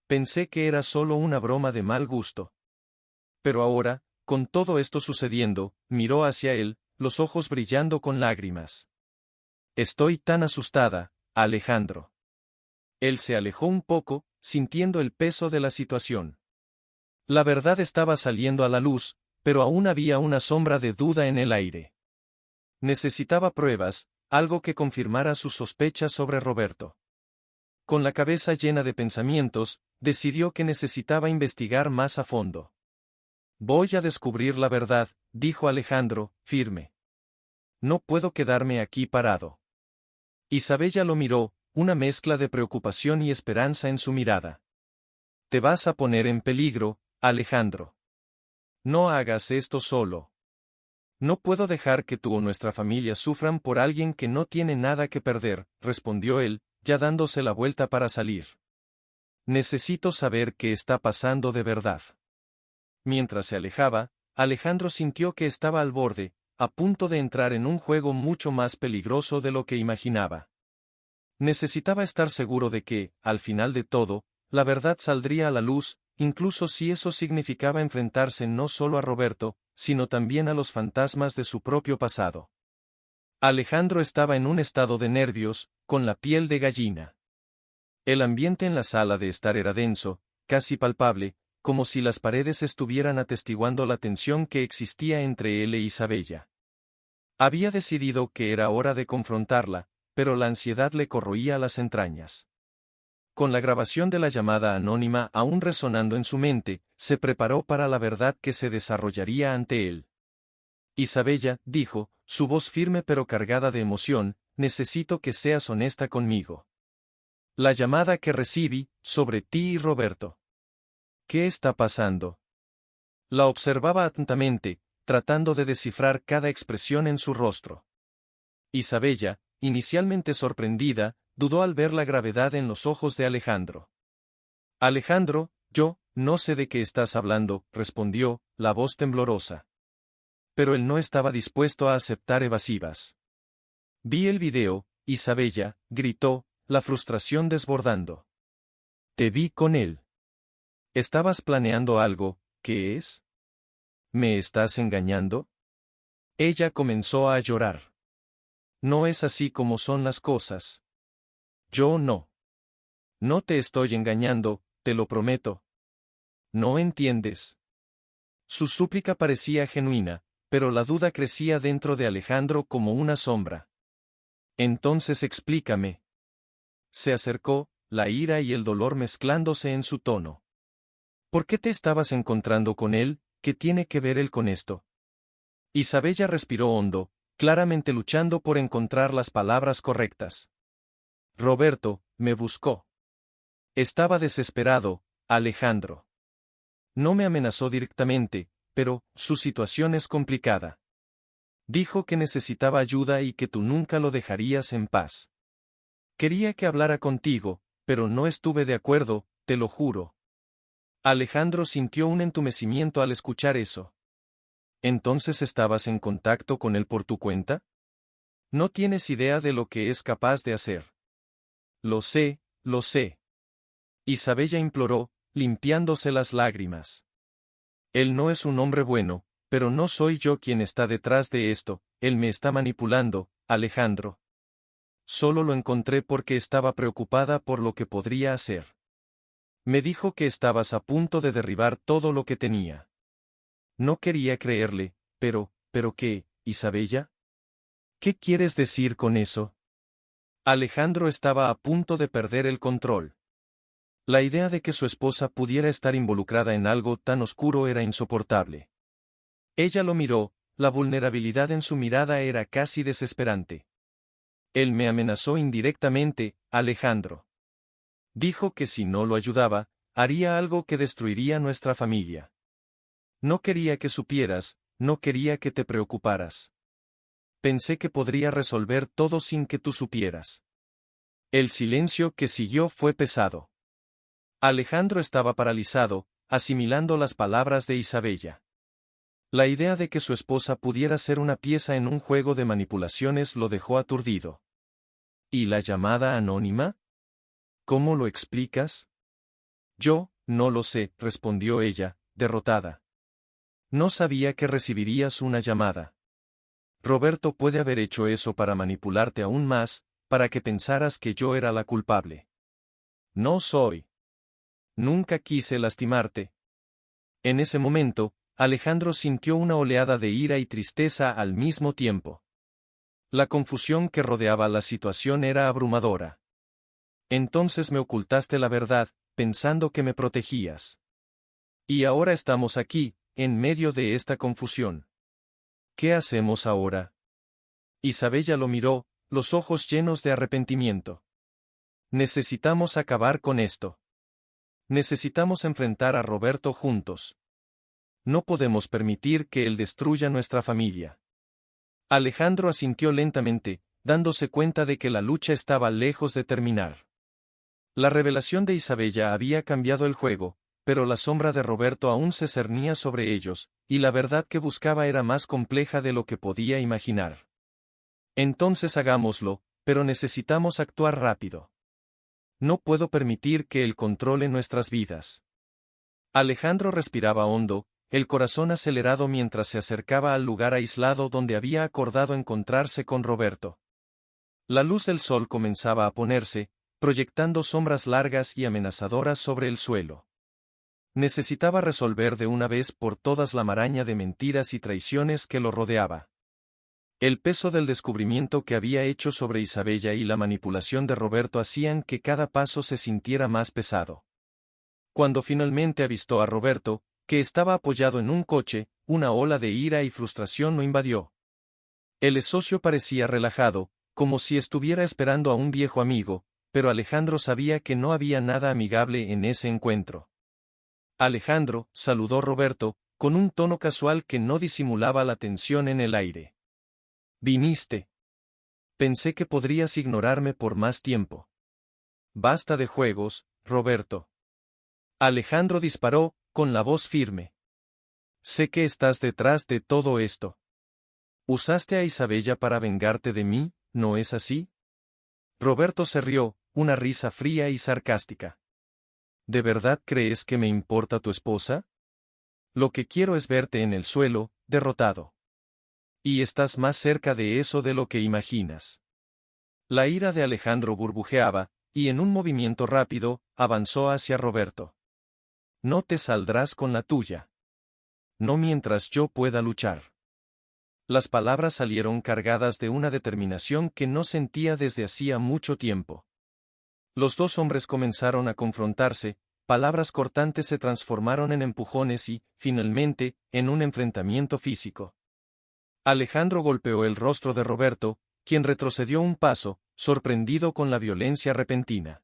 S1: Pensé que era solo una broma de mal gusto. Pero ahora, con todo esto sucediendo, miró hacia él, los ojos brillando con lágrimas. Estoy tan asustada, Alejandro. Él se alejó un poco, sintiendo el peso de la situación. La verdad estaba saliendo a la luz, pero aún había una sombra de duda en el aire. Necesitaba pruebas, algo que confirmara sus sospechas sobre Roberto. Con la cabeza llena de pensamientos, decidió que necesitaba investigar más a fondo. Voy a descubrir la verdad, dijo Alejandro, firme. No puedo quedarme aquí parado. Isabella lo miró, una mezcla de preocupación y esperanza en su mirada. Te vas a poner en peligro, Alejandro. No hagas esto solo. No puedo dejar que tú o nuestra familia sufran por alguien que no tiene nada que perder, respondió él, ya dándose la vuelta para salir. Necesito saber qué está pasando de verdad. Mientras se alejaba, Alejandro sintió que estaba al borde, a punto de entrar en un juego mucho más peligroso de lo que imaginaba. Necesitaba estar seguro de que, al final de todo, la verdad saldría a la luz, incluso si eso significaba enfrentarse no solo a Roberto, sino también a los fantasmas de su propio pasado. Alejandro estaba en un estado de nervios, con la piel de gallina. El ambiente en la sala de estar era denso, casi palpable, como si las paredes estuvieran atestiguando la tensión que existía entre él e Isabella. Había decidido que era hora de confrontarla, pero la ansiedad le corroía las entrañas. Con la grabación de la llamada anónima aún resonando en su mente, se preparó para la verdad que se desarrollaría ante él. Isabella, dijo, su voz firme pero cargada de emoción, necesito que seas honesta conmigo. La llamada que recibí, sobre ti y Roberto. ¿Qué está pasando? La observaba atentamente, tratando de descifrar cada expresión en su rostro. Isabella, inicialmente sorprendida, dudó al ver la gravedad en los ojos de Alejandro. Alejandro, yo, no sé de qué estás hablando, respondió, la voz temblorosa. Pero él no estaba dispuesto a aceptar evasivas. Vi el video, Isabella, gritó, la frustración desbordando. Te vi con él. ¿Estabas planeando algo? ¿Qué es? ¿Me estás engañando? Ella comenzó a llorar. No es así como son las cosas. Yo no. No te estoy engañando, te lo prometo. ¿No entiendes? Su súplica parecía genuina, pero la duda crecía dentro de Alejandro como una sombra. Entonces explícame. Se acercó, la ira y el dolor mezclándose en su tono. ¿Por qué te estabas encontrando con él? ¿Qué tiene que ver él con esto? Isabella respiró hondo, claramente luchando por encontrar las palabras correctas. Roberto, me buscó. Estaba desesperado, Alejandro. No me amenazó directamente, pero su situación es complicada. Dijo que necesitaba ayuda y que tú nunca lo dejarías en paz. Quería que hablara contigo, pero no estuve de acuerdo, te lo juro. Alejandro sintió un entumecimiento al escuchar eso. ¿Entonces estabas en contacto con él por tu cuenta? No tienes idea de lo que es capaz de hacer. Lo sé, lo sé. Isabella imploró, limpiándose las lágrimas. Él no es un hombre bueno, pero no soy yo quien está detrás de esto, él me está manipulando, Alejandro. Solo lo encontré porque estaba preocupada por lo que podría hacer. Me dijo que estabas a punto de derribar todo lo que tenía. No quería creerle, ¿pero qué, Isabella? ¿Qué quieres decir con eso? Alejandro estaba a punto de perder el control. La idea de que su esposa pudiera estar involucrada en algo tan oscuro era insoportable. Ella lo miró, la vulnerabilidad en su mirada era casi desesperante. Él me amenazó indirectamente, Alejandro. Dijo que si no lo ayudaba, haría algo que destruiría nuestra familia. No quería que supieras, no quería que te preocuparas. Pensé que podría resolver todo sin que tú supieras. El silencio que siguió fue pesado. Alejandro estaba paralizado, asimilando las palabras de Isabella. La idea de que su esposa pudiera ser una pieza en un juego de manipulaciones lo dejó aturdido. ¿Y la llamada anónima? ¿Cómo lo explicas? Yo, no lo sé, respondió ella, derrotada. No sabía que recibirías una llamada. Roberto puede haber hecho eso para manipularte aún más, para que pensaras que yo era la culpable. No soy. Nunca quise lastimarte. En ese momento, Alejandro sintió una oleada de ira y tristeza al mismo tiempo. La confusión que rodeaba la situación era abrumadora. Entonces me ocultaste la verdad, pensando que me protegías. Y ahora estamos aquí, en medio de esta confusión. ¿Qué hacemos ahora? Isabella lo miró, los ojos llenos de arrepentimiento. Necesitamos acabar con esto. Necesitamos enfrentar a Roberto juntos. No podemos permitir que él destruya nuestra familia. Alejandro asintió lentamente, dándose cuenta de que la lucha estaba lejos de terminar. La revelación de Isabella había cambiado el juego, pero la sombra de Roberto aún se cernía sobre ellos, y la verdad que buscaba era más compleja de lo que podía imaginar. Entonces hagámoslo, pero necesitamos actuar rápido. No puedo permitir que él controle nuestras vidas. Alejandro respiraba hondo, el corazón acelerado mientras se acercaba al lugar aislado donde había acordado encontrarse con Roberto. La luz del sol comenzaba a ponerse, proyectando sombras largas y amenazadoras sobre el suelo. Necesitaba resolver de una vez por todas la maraña de mentiras y traiciones que lo rodeaba. El peso del descubrimiento que había hecho sobre Isabella y la manipulación de Roberto hacían que cada paso se sintiera más pesado. Cuando finalmente avistó a Roberto, que estaba apoyado en un coche, una ola de ira y frustración lo invadió. El socio parecía relajado, como si estuviera esperando a un viejo amigo, pero Alejandro sabía que no había nada amigable en ese encuentro. Alejandro, saludó Roberto, con un tono casual que no disimulaba la tensión en el aire. Viniste. Pensé que podrías ignorarme por más tiempo. Basta de juegos, Roberto. Alejandro disparó, con la voz firme. Sé que estás detrás de todo esto. Usaste a Isabella para vengarte de mí, ¿no es así? Roberto se rió, una risa fría y sarcástica. ¿De verdad crees que me importa tu esposa? Lo que quiero es verte en el suelo, derrotado. Y estás más cerca de eso de lo que imaginas. La ira de Alejandro burbujeaba, y en un movimiento rápido, avanzó hacia Roberto. No te saldrás con la tuya. No mientras yo pueda luchar. Las palabras salieron cargadas de una determinación que no sentía desde hacía mucho tiempo. Los dos hombres comenzaron a confrontarse, palabras cortantes se transformaron en empujones y, finalmente, en un enfrentamiento físico. Alejandro golpeó el rostro de Roberto, quien retrocedió un paso, sorprendido con la violencia repentina.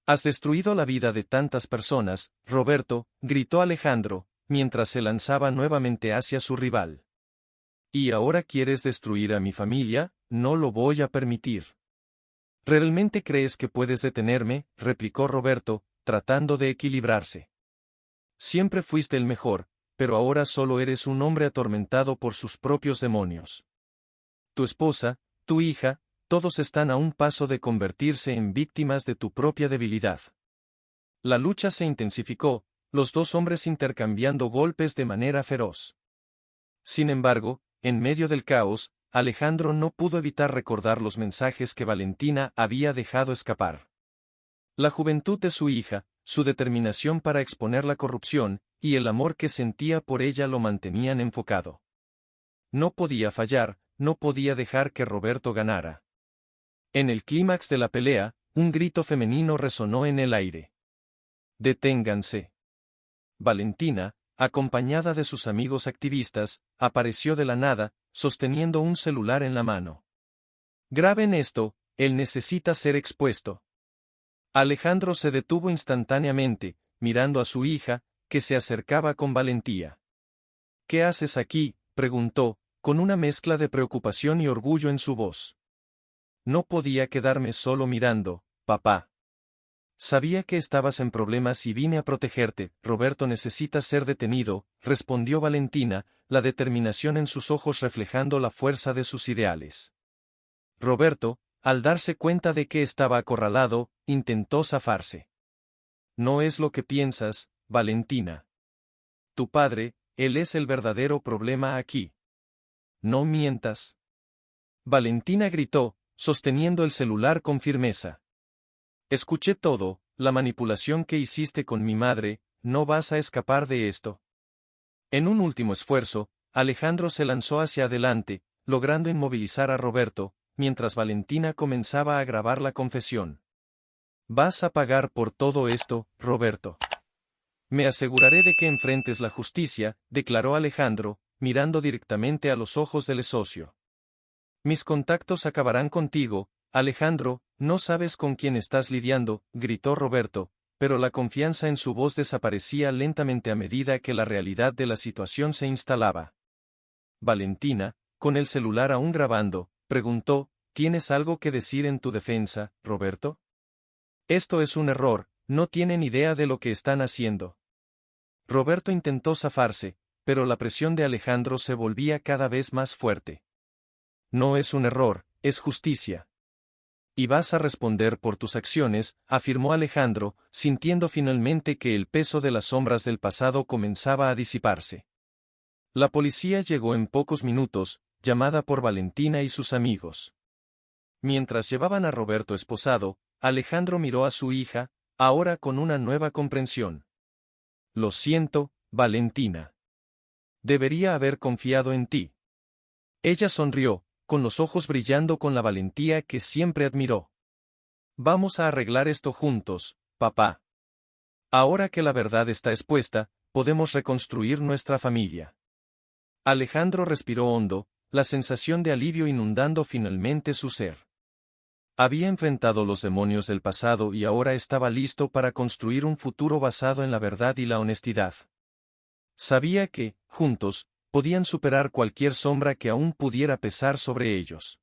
S1: «Has destruido la vida de tantas personas, Roberto», gritó Alejandro, mientras se lanzaba nuevamente hacia su rival. «¿Y ahora quieres destruir a mi familia? No lo voy a permitir». «¿Realmente crees que puedes detenerme?», replicó Roberto, tratando de equilibrarse. «Siempre fuiste el mejor, pero ahora solo eres un hombre atormentado por sus propios demonios. Tu esposa, tu hija, todos están a un paso de convertirse en víctimas de tu propia debilidad». La lucha se intensificó, los dos hombres intercambiando golpes de manera feroz. Sin embargo, en medio del caos, Alejandro no pudo evitar recordar los mensajes que Valentina había dejado escapar. La juventud de su hija, su determinación para exponer la corrupción, y el amor que sentía por ella lo mantenían enfocado. No podía fallar, no podía dejar que Roberto ganara. En el clímax de la pelea, un grito femenino resonó en el aire. «¡Deténganse!». Valentina, acompañada de sus amigos activistas, apareció de la nada, sosteniendo un celular en la mano. «Graben esto, él necesita ser expuesto». Alejandro se detuvo instantáneamente, mirando a su hija, que se acercaba con valentía. «¿Qué haces aquí?», preguntó, con una mezcla de preocupación y orgullo en su voz. «No podía quedarme solo mirando, papá. Sabía que estabas en problemas y vine a protegerte». «Roberto necesita ser detenido», respondió Valentina, la determinación en sus ojos reflejando la fuerza de sus ideales. Roberto, al darse cuenta de que estaba acorralado, intentó zafarse. «No es lo que piensas, Valentina. Tu padre, él es el verdadero problema aquí. No mientas». Valentina gritó, sosteniendo el celular con firmeza. «Escuché todo, la manipulación que hiciste con mi madre, no vas a escapar de esto». En un último esfuerzo, Alejandro se lanzó hacia adelante, logrando inmovilizar a Roberto, mientras Valentina comenzaba a grabar la confesión. «Vas a pagar por todo esto, Roberto. Me aseguraré de que enfrentes la justicia», declaró Alejandro, mirando directamente a los ojos del socio. «Mis contactos acabarán contigo, Alejandro, no sabes con quién estás lidiando», gritó Roberto, pero la confianza en su voz desaparecía lentamente a medida que la realidad de la situación se instalaba. Valentina, con el celular aún grabando, preguntó: «¿Tienes algo que decir en tu defensa, Roberto?». «Esto es un error, no tienen idea de lo que están haciendo». Roberto intentó zafarse, pero la presión de Alejandro se volvía cada vez más fuerte. «No es un error, es justicia. Y vas a responder por tus acciones», afirmó Alejandro, sintiendo finalmente que el peso de las sombras del pasado comenzaba a disiparse. La policía llegó en pocos minutos, llamada por Valentina y sus amigos. Mientras llevaban a Roberto esposado, Alejandro miró a su hija, ahora con una nueva comprensión. «Lo siento, Valentina. Debería haber confiado en ti». Ella sonrió, con los ojos brillando con la valentía que siempre admiró. «Vamos a arreglar esto juntos, papá. Ahora que la verdad está expuesta, podemos reconstruir nuestra familia». Alejandro respiró hondo, la sensación de alivio inundando finalmente su ser. Había enfrentado los demonios del pasado y ahora estaba listo para construir un futuro basado en la verdad y la honestidad. Sabía que, juntos, podían superar cualquier sombra que aún pudiera pesar sobre ellos.